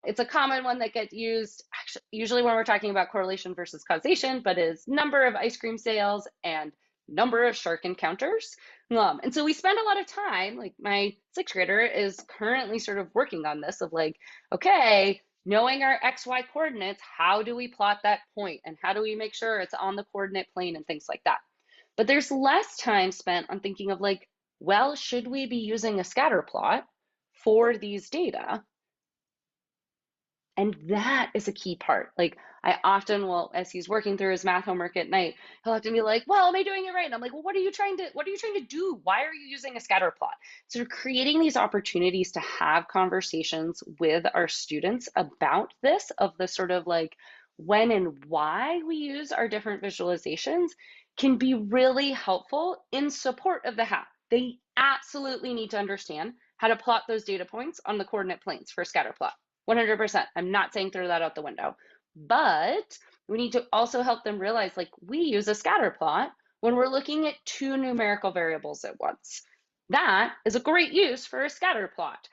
It's a common one that gets used actually, usually when we're talking about correlation versus causation, but is number of ice cream sales and number of shark encounters. And so we spend a lot of time, like my sixth grader is currently sort of working on this of like, okay, knowing our XY coordinates, how do we plot that point and how do we make sure it's on the coordinate plane and things like that. But there's less time spent on thinking of like, well, should we be using a scatter plot for these data? And that is a key part. Like I often will, as he's working through his math homework at night, he'll have to be like, well, am I doing it right? And I'm like, well, what are you trying to do? Why are you using a scatter plot? So creating these opportunities to have conversations with our students about this, of the sort of like when and why we use our different visualizations can be really helpful in support of the how. They absolutely need to understand how to plot those data points on the coordinate planes for scatter plot. 100%. I'm not saying throw that out the window, but we need to also help them realize like we use a scatter plot when we're looking at two numerical variables at once. That is a great use for a scatter plot.